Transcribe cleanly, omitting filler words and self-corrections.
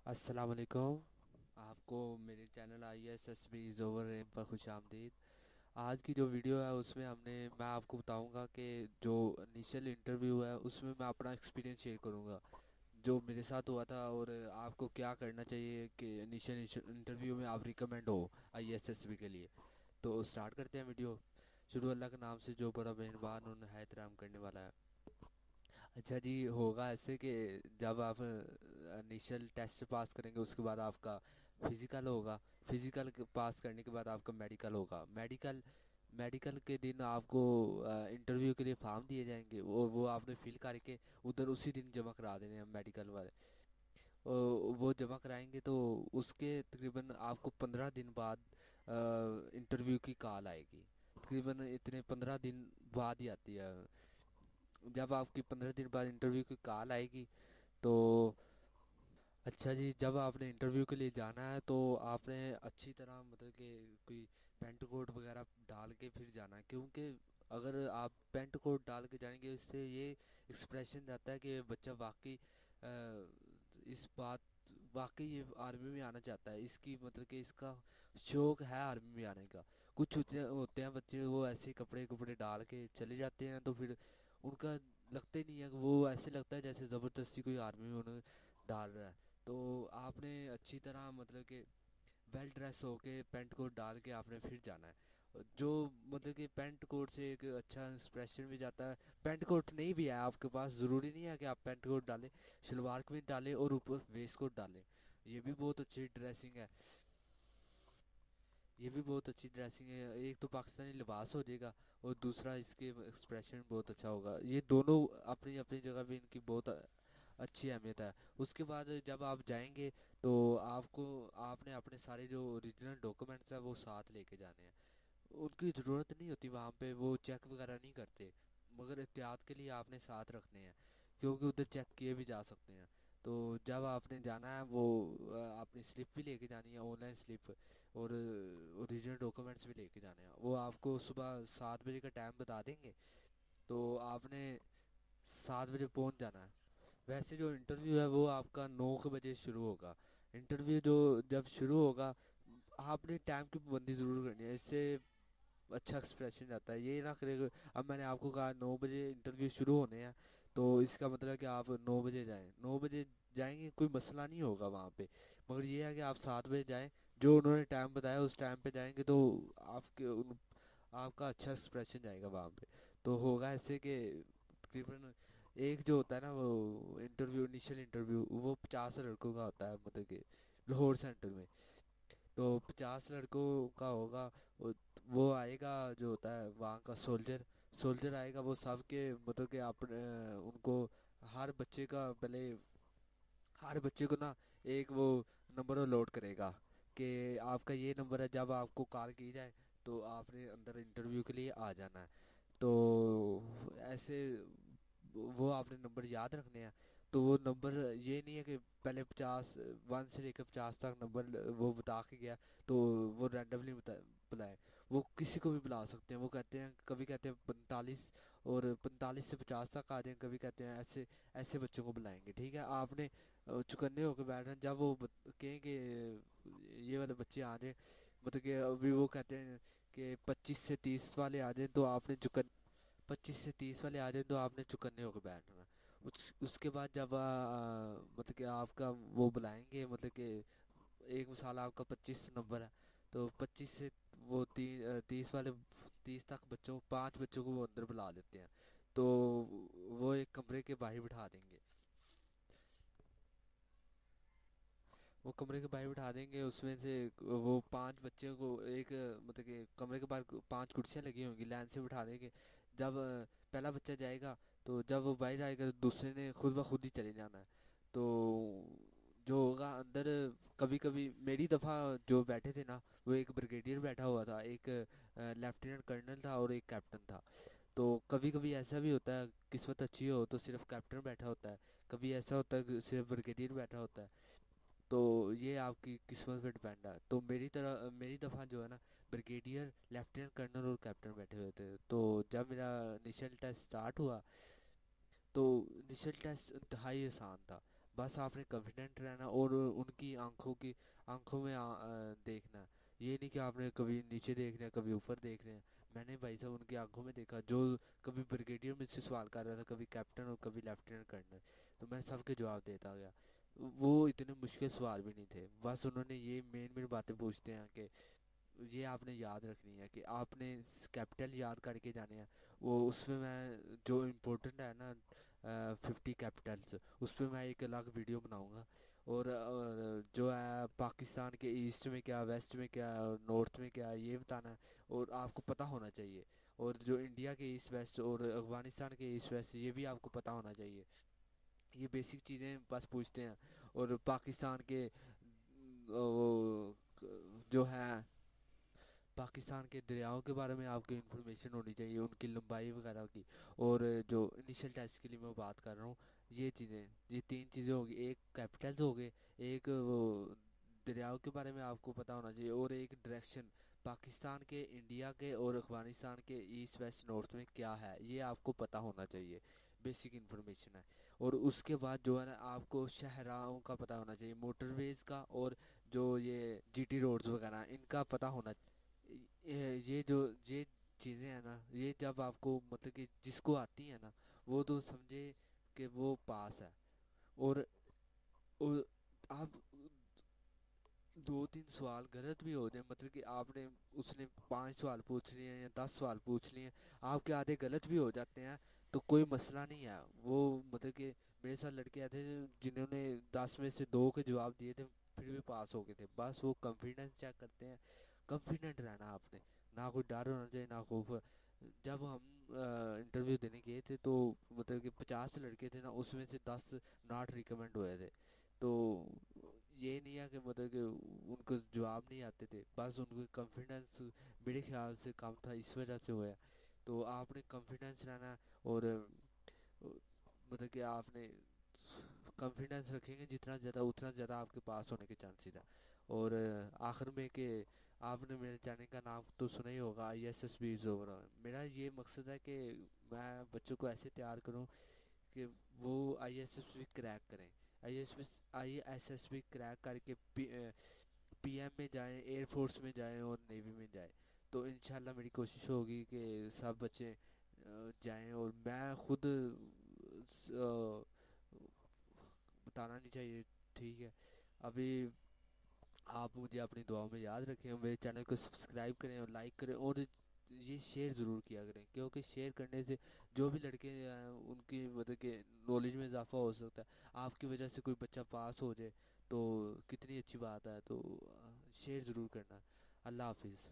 السلام علیکم. آپ کو میرے channel I S S B زوور ریم پر خوش آمدید. آج کی جو ویڈیو ہے اس میں میں آپ کو بتاؤں گا کہ جو انیشیل انٹرویو ہے اس میں اپنا ایکسپیرینس شیئر کروں گا جو میرے ساتھ ہوا تھا، اور آپ کو کیا کرنا چاہیے کہ انیشیل انٹرویو میں آپ recommend who I S S be کے لیے. تو سٹارٹ کرتے ہیں ویڈیو. شروع اللہ کے نام سے جو بڑا مہربان اور نہایت رحم کرنے والا ہے. اچھا جی، ہوگا ایسے کہ جب آپ انیشل ٹیسٹ پاس کریں گے اس کے بعد آپ کا فزیکل ہوگا. فزیکل پاس کرنے کے بعد آپ کا میڈیکل ہوگا. میڈیکل کے دن آپ کو انٹرویو کے لیے فارم دیے جائیں گے، وہ آپ نے فل کر کے ادھر اسی دن جمع کرا دینے ہیں میڈیکل والے. وہ جمع کرائیں گے تو اس کے تقریباً آپ کو 15 دن بعد انٹرویو کی کال آئے گی. تقریباً اتنے 15 دن بعد ہی آتی ہے. جب آپ کی 15 دن بعد انٹرویو کی کال آئے گی تو اچھا جی، جب آپ نے انٹرویو کے لیے جانا ہے تو آپ نے اچھی طرح مطلب کہ کوئی پینٹ کوٹ وغیرہ ڈال کے پھر جانا ہے، کیونکہ اگر آپ پینٹ کوٹ ڈال کے جائیں گے اس سے یہ ایکسپریشن جاتا ہے کہ بچہ واقعی اس بات واقعی یہ آرمی میں آنا چاہتا ہے، اس کی مطلب کہ اس کا شوق ہے آرمی میں آنے کا. کچھ ہوتے ہیں بچے وہ ایسے کپڑے ڈال کے چلے جاتے ہیں تو پھر ان کا لگتا ہی نہیں ہے کہ وہ ایسے لگتا ہے جیسے زبردستی کوئی آرمی میں انہیں ڈال رہا ہے. تو آپ نے اچھی طرح مطلب کہ ویل ڈریس ہو کے پینٹ کوٹ ڈال کے آپ نے پھر جانا ہے. جو مطلب کہ پینٹ کوٹ سے ایک اچھا انسپریشن بھی جاتا ہے. پینٹ کوٹ نہیں بھی ہے آپ کے پاس ضروری نہیں ہے کہ آپ پینٹ کوٹ ڈالیں، شلوار قمیض ڈالیں اور اوپر ویسٹ کوٹ ڈالیں. یہ بھی بہت اچھی ڈریسنگ ہے. یہ بھی بہت اچھی ڈریسنگ ہے. ایک تو پاکستانی لباس ہو جائے گا اور دوسرا اس کے ایکسپریشن بہت اچھا ہوگا. یہ دونوں اپنی اپنی جگہ پہ ان کی بہت اچھی اہمیت ہے. اس کے بعد جب آپ جائیں گے تو آپ نے اپنے سارے جو اوریجنل ڈاکومنٹس ہیں وہ ساتھ لے کے جانے ہیں. ان کی ضرورت نہیں ہوتی وہاں پہ، وہ چیک وغیرہ نہیں کرتے، مگر احتیاط کے لیے آپ نے ساتھ رکھنے ہیں کیونکہ ادھر چیک کیے بھی جا سکتے ہیں. تو جب آپ نے جانا ہے وہ اپنی سلپ بھی لے کے جانی ہے، آن لائن سلپ، اور اوریجنل ڈاکومنٹس بھی لے کے جانے ہیں. وہ آپ کو صبح 7 بجے کا ٹائم بتا دیں گے تو آپ نے 7 بجے پہنچ جانا ہے. ویسے جو انٹرویو ہے وہ آپ کا 9 بجے شروع ہوگا. انٹرویو جب شروع ہوگا آپ نے ٹائم کی پابندی ضرور کرنی ہے، اس سے اچھا ایکسپریشن آتا ہے. یہ نہ کرے اب میں نے آپ کو کہا 9 بجے انٹرویو شروع ہونے ہیں تو اس کا مطلب ہے کہ آپ 9 بجے جائیں. 9 بجے جائیں گے کوئی مسئلہ نہیں ہوگا وہاں پہ، مگر یہ ہے کہ آپ 7 بجے جائیں. جو انہوں نے ٹائم بتایا اس ٹائم پہ جائیں گے تو آپ کا اچھا ایکسپریشن جائے گا وہاں پہ. تو ہوگا ایسے کہ تقریباً ایک جو ہوتا ہے نا وہ انٹرویو انیشیل انٹرویو وہ 50 لڑکوں کا ہوتا ہے، مطلب کہ لاہور سینٹر میں. تو 50 لڑکوں کا ہوگا. وہ آئے گا جو ہوتا ہے وہاں کا سولجر آئے گا. وہ سب کے مطلب کہ اپنے ان کو ہر بچے کا پہلے ہر بچے کو نا ایک وہ نمبر الاٹ کرے گا کہ آپ کا یہ نمبر ہے. جب آپ کو کال کی جائے تو آپ نے اندر انٹرویو کے لیے آ جانا ہے. تو ایسے وہ آپ نے نمبر یاد رکھنے ہیں. تو وہ نمبر یہ نہیں ہے کہ پہلے 1 سے لے کے 50 تک نمبر وہ بتا کے گیا تو وہ رینڈملی بلائے. وہ کسی کو بھی بلا سکتے ہیں. وہ کہتے ہیں کبھی کہتے ہیں 45 اور 45 سے 50 تک آ جائیں، کبھی کہتے ہیں ایسے بچوں کو بلائیں گے. ٹھیک ہے، آپ نے چکنے ہو کے بیٹھنا. جب وہ کہیں کہ یہ والے بچے آ جائیں، مطلب کہ ابھی وہ کہتے ہیں کہ 25 سے 30 والے آ جائیں تو آپ نے 25 سے 30 والے آ جائیں تو آپ نے چکنے ہو کے بیٹھنا. اس کے بعد جب مطلب کہ آپ کا وہ بلائیں گے، مطلب کہ ایک مثال آپ کا 25 نمبر ہے تو 25 سے وہ 30 والے 30 تک بچوں 5 بچوں کو وہ اندر بلا لیتے ہیں. تو وہ ایک کمرے کے باہر بٹھا دیں گے. وہ کمرے کے باہر بٹھا دیں گے. اس میں سے وہ 5 بچے کو ایک مطلب کہ کمرے کے باہر 5 کرسیاں لگی ہوں گی، لائن سے بٹھا دیں گے. جب پہلا بچہ جائے گا تو جب وہ باہر آئے گا تو دوسرے نے خود بخود ہی چلے جانا ہے. تو جو ہوگا اندر کبھی کبھی میری دفعہ جو بیٹھے تھے نا وہ ایک بریگیڈیئر بیٹھا ہوا تھا، ایک لیفٹیننٹ کرنل تھا اور ایک کیپٹن تھا. تو کبھی کبھی ایسا بھی ہوتا ہے قسمت اچھی ہو تو صرف کیپٹن بیٹھا ہوتا ہے، کبھی ایسا ہوتا ہے کہ صرف بریگیڈیئر بیٹھا ہوتا ہے. تو یہ آپ کی قسمت پہ ڈپینڈ ہے. تو میری دفعہ جو ہے نا بریگیڈیئر، لیفٹیننٹ کرنل اور کیپٹن بیٹھے ہوئے تھے. تو جب میرا انیشیل ٹیسٹ سٹارٹ ہوا تو انیشیل ٹیسٹ انتہائی آسان تھا. بس آپ نے کانفیڈنٹ رہنا اور ان کی آنکھوں میں دیکھنا ہے۔ یہ نہیں کہ آپ نے کبھی نیچے دیکھ رہے ہیں کبھی اوپر دیکھ رہے ہیں۔ میں نے بھائی صاحب ان کی آنکھوں میں دیکھا، جو کبھی بریگیڈیئر مجھ سے سوال کر رہا تھا، کبھی کیپٹن اور کبھی لیفٹیننٹ کرنل، تو میں سب کے جواب دیتا گیا۔ وہ اتنے مشکل سوال بھی نہیں تھے، بس انہوں نے یہ مین باتیں پوچھتے ہیں کہ یہ آپ نے یاد رکھنی ہے کہ آپ نے کیپٹل یاد کر کے جانے ہیں۔ وہ اس میں جو امپورٹنٹ ہے نا 50 کیپٹلس، اس پہ میں ایک الگ ویڈیو بناؤں گا۔ اور جو ہے پاکستان کے ایسٹ میں کیا، ویسٹ میں کیا، نارتھ میں کیا، یہ بتانا ہے اور آپ کو پتہ ہونا چاہیے۔ اور جو انڈیا کے ایسٹ ویسٹ اور افغانستان کے ایسٹ ویسٹ، یہ بھی آپ کو پتہ ہونا چاہیے۔ یہ بیسک چیزیں بس پوچھتے ہیں۔ اور پاکستان کے وہ جو ہے پاکستان کے دریاؤں کے بارے میں آپ کی انفارمیشن ہونی چاہیے، ان کی لمبائی وغیرہ کی۔ اور جو انیشل ٹیسٹ کے لیے میں بات کر رہا ہوں، یہ چیزیں، یہ تین چیزیں ہوگی، ایک کیپٹلز ہو گئے، ایک وہ دریاؤں کے بارے میں آپ کو پتہ ہونا چاہیے، اور ایک ڈائریکشن پاکستان کے، انڈیا کے اور افغانستان کے ایسٹ ویسٹ نارتھ میں کیا ہے، یہ آپ کو پتہ ہونا چاہیے۔ بیسک انفارمیشن ہے۔ اور اس کے بعد جو ہے نا آپ کو شہراؤں کا پتہ ہونا چاہیے، موٹر ویز کا، اور جو یہ جی ٹی روڈز وغیرہ ان کا پتہ ہونا۔ یہ چیزیں ہیں نا، یہ جب آپ کو مطلب کہ جس کو آتی ہیں نا، وہ تو سمجھے کہ وہ پاس ہے۔ اور آپ دو تین سوال غلط بھی ہو جائیں، مطلب کہ آپ نے اس نے 5 سوال پوچھ لیے ہیں یا 10 سوال پوچھ لیے ہیں، آپ کے آدھے غلط بھی ہو جاتے ہیں تو کوئی مسئلہ نہیں ہے۔ وہ مطلب کہ میرے ساتھ لڑکے آتے تھے جنہوں نے 10 میں سے 2 کے جواب دیے تھے، پھر بھی پاس ہو گئے تھے۔ بس وہ کانفیڈنس چیک کرتے ہیں، کانفیڈنٹ رہنا آپ نے، نہ کوئی ڈر ہونا چاہیے نہ خوف۔ جب ہم انٹرویو دینے گئے تھے تو مطلب کہ 50 لڑکے تھے نا، اس میں سے 10 ناٹ ریکمینڈ ہوئے تھے۔ تو یہ نہیں ہے کہ مطلب کہ ان کو جواب نہیں آتے تھے، بس ان کو کانفیڈنس میرے خیال سے کم تھا، اس وجہ سے ہوا ہے۔ تو آپ نے کانفیڈنس رہنا ہے، اور مطلب کہ آپ نے کانفیڈنس رکھیں گے جتنا زیادہ، اتنا زیادہ آپ کے پاس ہونے کے چانسز ہیں۔ اور آخر میں کہ آپ نے میرے چینل کا نام تو سنا ہی ہوگا، آئی ایس ایس بی زوبر۔ میرا یہ مقصد ہے کہ میں بچوں کو ایسے تیار کروں کہ وہ I S S B crack کریں، I S S B crack کر کے پی ایم میں جائیں، ایئر فورس میں جائیں اور نیوی میں جائیں۔ تو انشاءاللہ میری کوشش ہوگی کہ سب بچے جائیں، اور میں خود بتانا نہیں چاہیے، ٹھیک ہے۔ ابھی آپ مجھے اپنی دعاؤں میں یاد رکھیں، میرے چینل کو سبسکرائب کریں اور لائک کریں، اور یہ شیئر ضرور کیا کریں، کیونکہ شیئر کرنے سے جو بھی لڑکے ہیں ان کی مطلب کہ نالج میں اضافہ ہو سکتا ہے۔ آپ کی وجہ سے کوئی بچہ پاس ہو جائے تو کتنی اچھی بات ہے۔ تو شیئر ضرور کرنا۔ اللہ حافظ۔